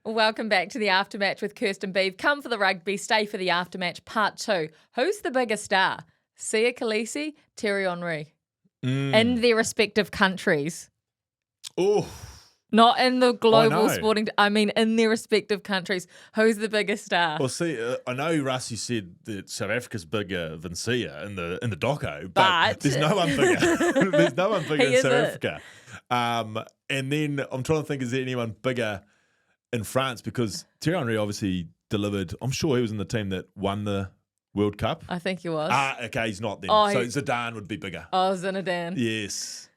Welcome back to the Aftermatch with Kirst and Beav. Come for the rugby, stay for the Aftermatch Part 2. Who's the bigger star? Sia Khaleesi, Thiery Henry. In their respective countries. Oh. Not in the global sporting... I mean, in their respective countries. Who's the biggest star? Well, see, I know Rusty said that South Africa's bigger than Sia in the doco, but there's no one bigger. There's no one bigger than South Africa. And then I'm trying to think, is there anyone bigger in France? Because Thiery Henry obviously delivered. I'm sure he was in the team that won the World Cup. I think he was. Okay, he's not then. So Zidane would be bigger. Oh, Zinedine. Yes.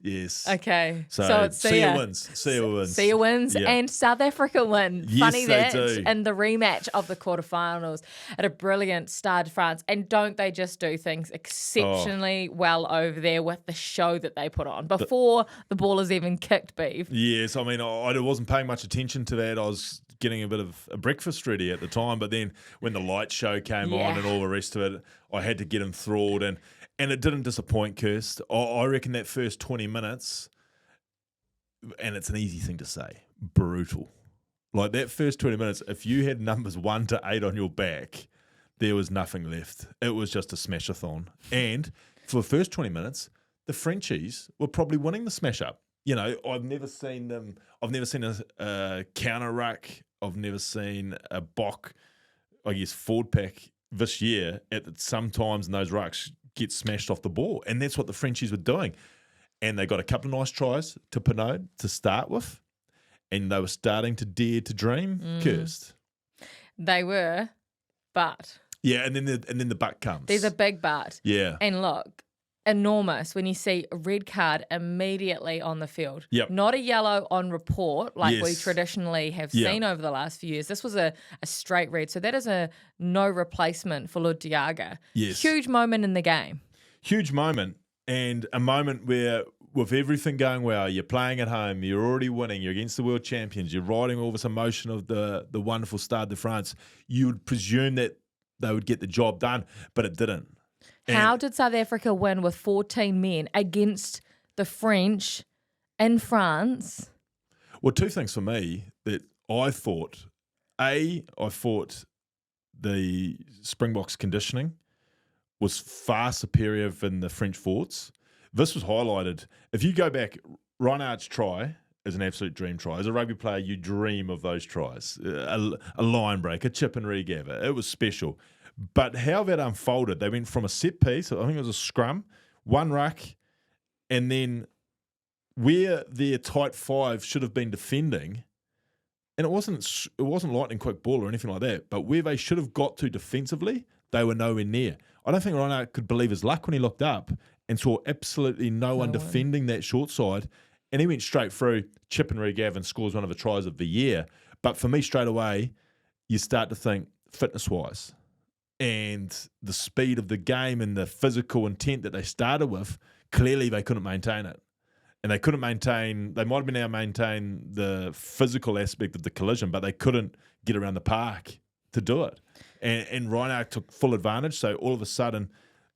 Okay. So it's Sia wins. Sia wins. Yeah. And South Africa win. Yes, Funny they that. do. In the rematch of the quarterfinals at a brilliant Stade de France. And don't they just do things exceptionally well over there with the show that they put on before the ball is even kicked, Beav? Yes, I mean, I wasn't paying much attention to that. I was getting a bit of a breakfast ready at the time, but then when the light show came on and all the rest of it, I had to get enthralled, and it didn't disappoint, Kirst. I reckon that first 20 minutes, and it's an easy thing to say, brutal. Like that first 20 minutes, if you had numbers 1 to 8 on your back, there was nothing left. It was just a smash-a-thon. And for the first 20 minutes, the Frenchies were probably winning the smash-up. You know, I've never seen a counter ruck. I've never seen a Bok, forward pack this year sometimes in those rucks get smashed off the ball. And that's what the Frenchies were doing. And they got a couple of nice tries to Pont to start with. And they were starting to dare to dream, Kirst. They were, but... Yeah, and then the but comes. There's a big but. Yeah. And look, enormous when you see a red card immediately on the field. Yep. Not a yellow on report like we traditionally have seen over the last few years. This was a straight red. So that is a no replacement for Lud Diaga. Yes. Huge moment in the game. Huge moment, and a moment where with everything going well, you're playing at home, you're already winning, you're against the world champions, you're riding all this emotion of the wonderful Stade de France, you would presume that they would get the job done, but it didn't. How did South Africa win with 14 men against the French in France? Well, two things for me that I thought. I thought the Springboks conditioning was far superior than the French forwards. This was highlighted. If you go back, Reinhardt's try is an absolute dream try. As a rugby player, you dream of those tries. A line break, a chip and regather. It was special. But how that unfolded, they went from a set piece, I think it was a scrum, one ruck, and then where their tight five should have been defending, and it wasn't lightning quick ball or anything like that, but where they should have got to defensively, they were nowhere near. I don't think Reinhardt could believe his luck when he looked up and saw absolutely no one defending that short side, and he went straight through, chip and regav, and scores one of the tries of the year. But for me, straight away, you start to think fitness-wise, and the speed of the game and the physical intent that they started with, clearly they couldn't maintain it. And they couldn't maintain, they might have been able to maintain the physical aspect of the collision, but they couldn't get around the park to do it. And Reinhardt took full advantage. So all of a sudden,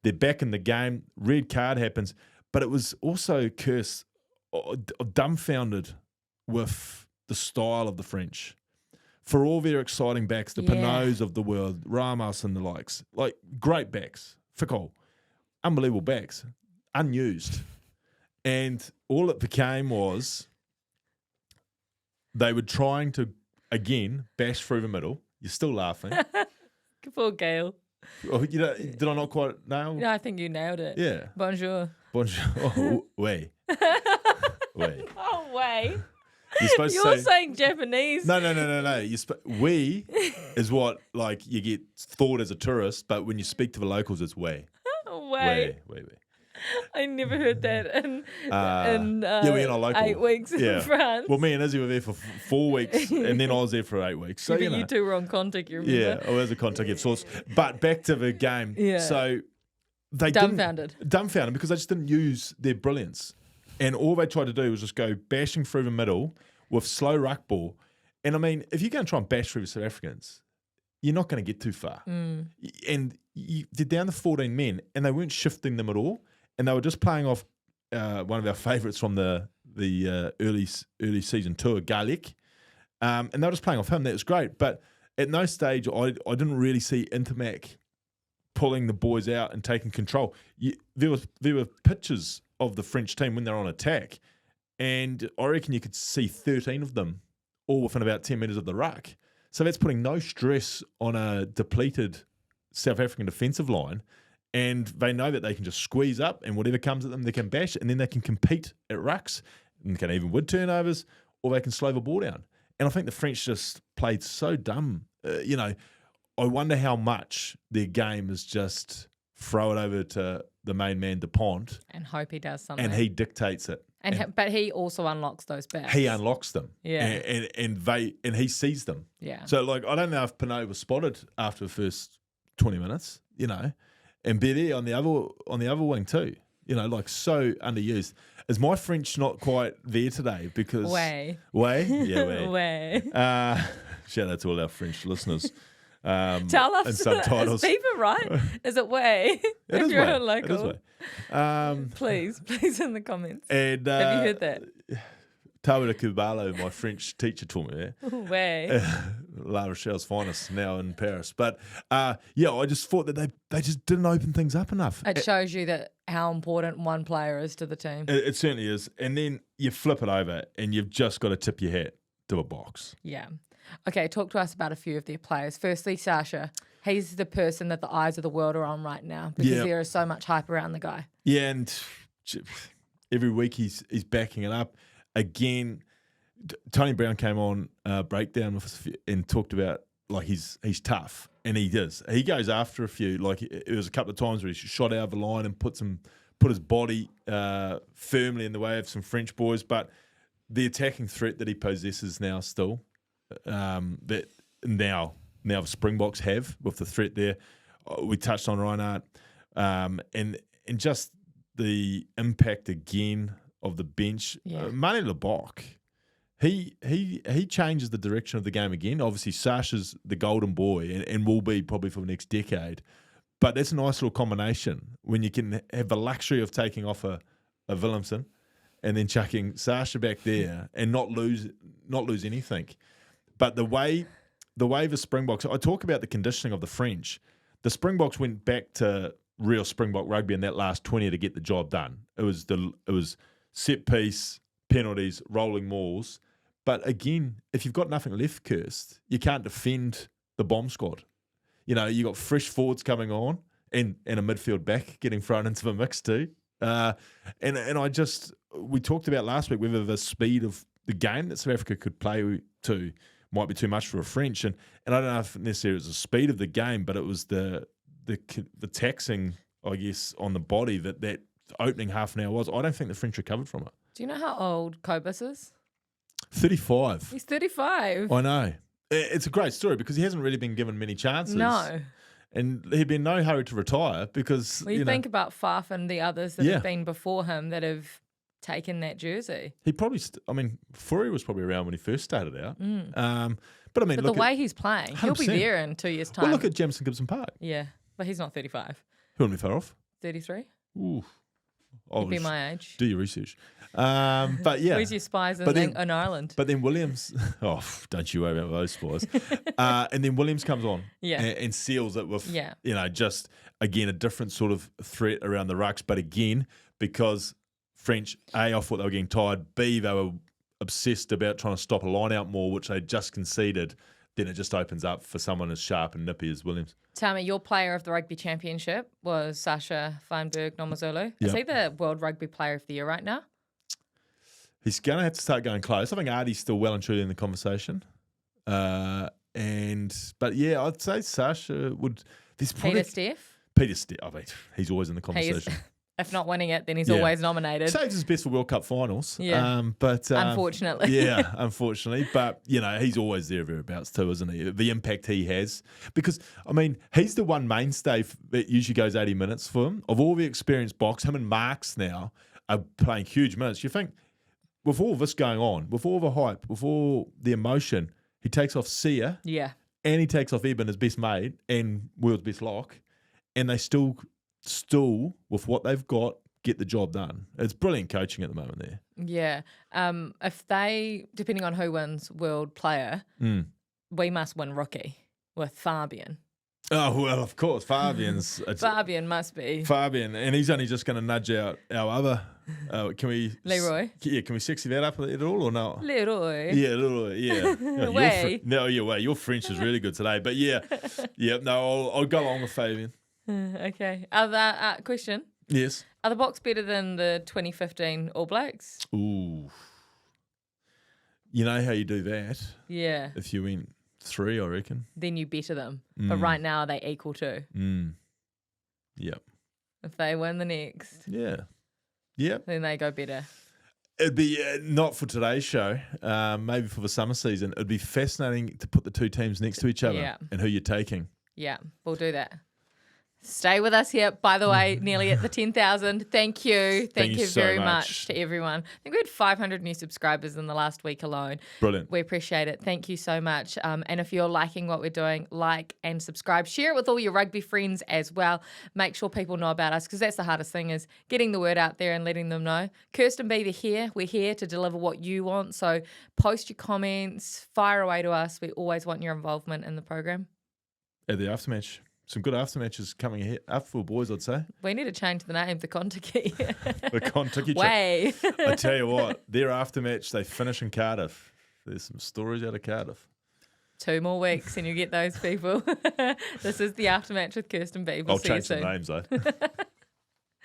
they're back in the game. Red card happens. But it was also, Kirst, dumbfounded with the style of the French. For all their exciting backs, the Pinots of the world, Ramos and the likes, like great backs, Ficol, unbelievable backs, unused. And all it became was they were trying to, again, bash through the middle. You're still laughing. Poor Gail. Oh, did I not quite nail? No, I think you nailed it. Yeah. Bonjour. Bonjour. Oh, way. Way. Oh, way. You're saying Japanese. No. We is what, like, you get thought as a tourist, but when you speak to the locals, it's way. Way. Way. I never heard that in we're not local. 8 weeks in France. Well, me and Izzy were there for 4 weeks, and then I was there for 8 weeks. So you two were on contact, you remember? Yeah, I was a contact of sorts. But back to the game. Yeah. So they dumbfounded because they just didn't use their brilliance. And all they tried to do was just go bashing through the middle with slow ruck ball. And I mean, if you're going to try and bash through the South Africans, you're not going to get too far. And they're down to 14 men, and they weren't shifting them at all. And they were just playing off one of our favourites from the early season tour, Garlic, And they were just playing off him. That was great. But at no stage, I didn't really see Intermac pulling the boys out and taking control. There were pictures of the French team when they're on attack, and I reckon you could see 13 of them all within about 10 metres of the ruck. So that's putting no stress on a depleted South African defensive line, and they know that they can just squeeze up, and whatever comes at them, they can bash, and then they can compete at rucks, and can even win turnovers, or they can slow the ball down. And I think the French just played so dumb. I wonder how much their game is just throw it over to the main man, Pont, and hope he does something. and he dictates it. But he also unlocks those backs. He unlocks them. Yeah. And he sees them. Yeah. So, like, I don't know if Pinot was spotted after the first 20 minutes, and Beav on the other wing too, like so underused. Is my French not quite there today? Because way, yeah, way. Shout out to all our French listeners. Tell us, and subtitles. Is Beav right? Is it way? It is you're way. a local. It is way. Please in the comments. And have you heard that? Tawera Kubalo, my French teacher, taught me that. Way. La Rochelle's finest now in Paris. But I just thought that they just didn't open things up enough. It shows you that how important one player is to the team. It certainly is. And then you flip it over and you've just got to tip your hat to a Boks. Yeah. Okay, talk to us about a few of their players. Firstly, Sasha. He's the person that the eyes of the world are on right now because there is so much hype around the guy. Yeah, and every week he's backing it up. Again, Tony Brown came on Breakdown with us and talked about like he's tough, and he does. He goes after a few. Like it was a couple of times where he shot out of the line and put his body firmly in the way of some French boys. But the attacking threat that he possesses now still, that now the Springboks have with the threat there. We touched on Reinhardt, and just the impact again of the bench. Mane Lebok, he changes the direction of the game again. Obviously, Sasha's the golden boy and will be probably for the next decade. But that's a nice little combination when you can have the luxury of taking off a Willemsen and then chucking Sasha back there and not lose anything. But the way the Springboks, I talk about the conditioning of the French. The Springboks went back to real Springbok rugby in that last 20 to get the job done. It was set piece, penalties, rolling mauls. But again, if you've got nothing left, Kirst, you can't defend the bomb squad. You got fresh forwards coming on and a midfield back getting thrown into the mix too. We talked about last week whether the speed of the game that South Africa could play to might be too much for a French. And I don't know if necessarily it was the speed of the game, but it was the taxing, I guess, on the body that opening half an hour was. I don't think the French recovered from it. Do you know how old Kobus is? 35. He's 35. I know. It's a great story because he hasn't really been given many chances. No. And he'd be in no hurry to retire because... Well, you think about Faf and the others that have been before him that have taken that jersey. He probably... Thiery was probably around when he first started out. But the way he's playing, 100%. He'll be there in 2 years' time. Well, look at Jamison Gibson Park. Yeah, but he's not 35. Who wouldn't be far off? 33. Ooh. He'd be my age. Do your research. But yeah. Where's your spies in Ireland? But then Williams, don't you worry about those spies. And then Williams comes on and seals it with, just, again, a different sort of threat around the rucks. But again, because French, A, I thought they were getting tired. B, they were obsessed about trying to stop a line out more, which they just conceded. Then it just opens up for someone as sharp and nippy as Williams. Tell me, your player of the Rugby Championship was Sasha Feinberg Nomazulu. Is he the World Rugby Player of the Year right now? He's going to have to start going close. I think Artie's still well and truly in the conversation. But I'd say Sasha would... Peter Steph? Peter Steph. I mean, he's always in the conversation. If not winning it, then he's always nominated. Saves his best for World Cup finals. Yeah. Unfortunately. Yeah, unfortunately. But, he's always there thereabouts too, isn't he? The impact he has. Because, he's the one mainstay that usually goes 80 minutes for him. Of all the experienced Boks, him and Marks now are playing huge minutes. You think, with all this going on, with all the hype, with all the emotion, he takes off Sia. Yeah. And he takes off Eben, his best mate, and world's best lock. And they still, with what they've got, get the job done. It's brilliant coaching at the moment there. Yeah. If they, depending on who wins World Player, we must win Rookie with Fabian. Oh, well, of course. Fabian's... Fabian must be. Fabian, and he's only just going to nudge out our other... can we... Leroy? Yeah, can we sexy that up at all or no? Leroy. Yeah, Leroy, yeah. Way. Your French is really good today. But yeah, I'll go along with Fabian. Okay. Other question? Yes. Are the Boks better than the 2015 All Blacks? Ooh. You know how you do that? Yeah. If you win 3, I reckon. Then you better them. But right now they equal 2. Yep. If they win the next. Yeah. Yep. Then they go better. It'd be, not for today's show, maybe for the summer season, it'd be fascinating to put the two teams next to each other and who you're taking. Yeah, we'll do that. Stay with us here. By the way, nearly at the 10,000. Thank you. Thank you so very much. much to everyone. I think we had 500 new subscribers in the last week alone. Brilliant. We appreciate it. Thank you so much. And if you're liking what we're doing, like and subscribe. Share it with all your rugby friends as well. Make sure people know about us, because that's the hardest thing, is getting the word out there and letting them know. Kirst and Beav are here. We're here to deliver what you want. So post your comments. Fire away to us. We always want your involvement in the program. At the aftermatch. Some good aftermatches coming ahead. Up for boys, I'd say. We need to change the name to Kontiki. The Kontiki. Way. I tell you what, their aftermatch, they finish in Cardiff. There's some stories out of Cardiff. 2 more weeks and you get those people. This is the aftermatch with Kirst and Beav. We'll I'll see you change the soon. names, though.